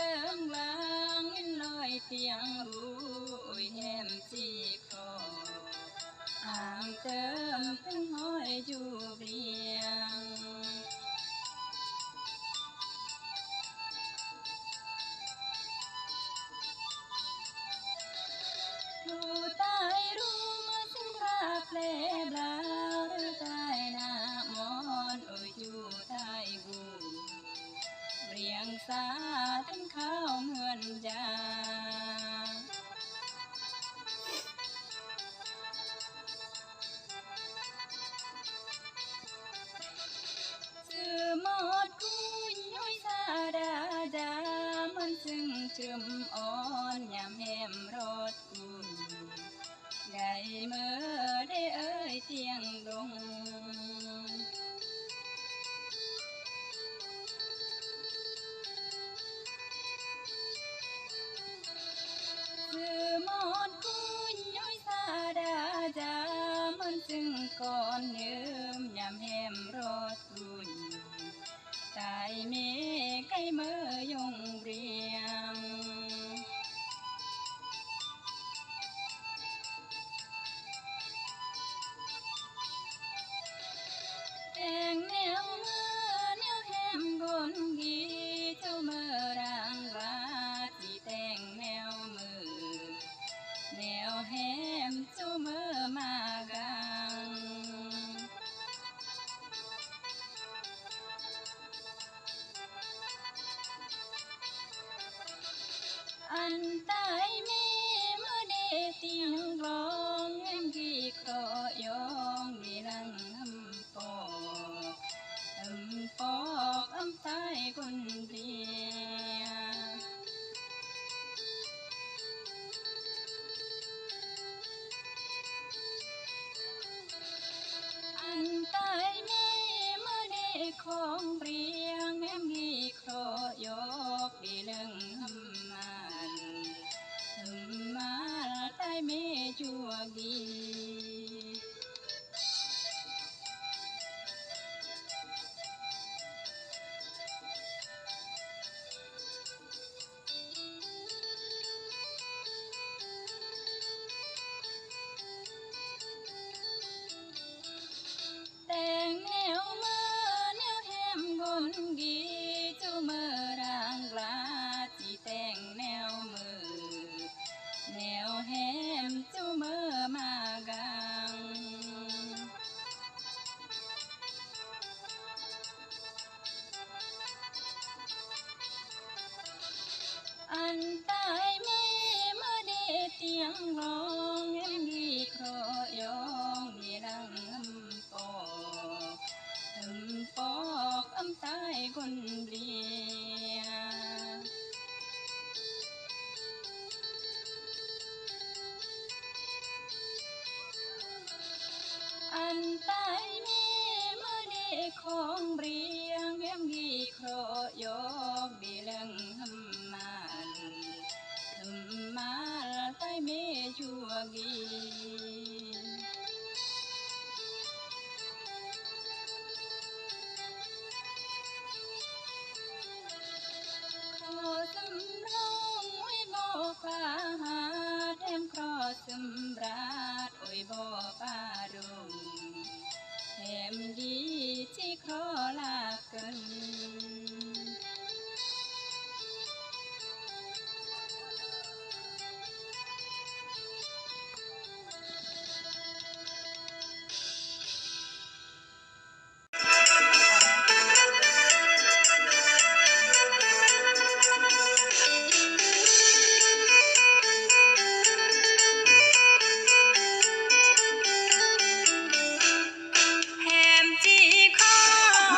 lương vang nói tiếng ui hem chi khổ hàng tơm tiếng hỏi du biang thu tai ru sinh ra ple bla tai na mon ôi chu tai gu riêng xa tiếng khao ngươn già một cúi nhói xa đa đaมันซึ่งจึมอ่อนยามแหมรถอุ่นไก่เมื่อได้เอ่ยเตียงดงสื่อมอดคุยย้อยซาดาจามันจึงก่อนเนิ่มยามแหมรถอุ่นตายเมไก่เมื่อยงเรียงแต่งแนวเมื่อแนวแหมบนกีเจ้าเมื่อร่างว่าที่แต่งแนวมือแนวแหมเจ้าเมื่อมากังอันตายเมเมื่อเดเตียงร้องแง้มกี่ครอยองดีนังปอกปอกตายคนเดียวอันตายเมเมื่อเดของเปรียงแง้มกี่ครอยอกดีเรื่องมันมาตายเมจัวกีแต่งแนวเมื่อแนวแหมบนกีเจ้าเมื่อร่างกลาที่แต่งแนวมือแนวแหมเจ้าเมื่อมากังอันตายเมเมื่อเดเตียงร้องแง้มดีครอยองดีรังปอกปอกตายคนเดียวอันตายเมเมื่อเดของเรี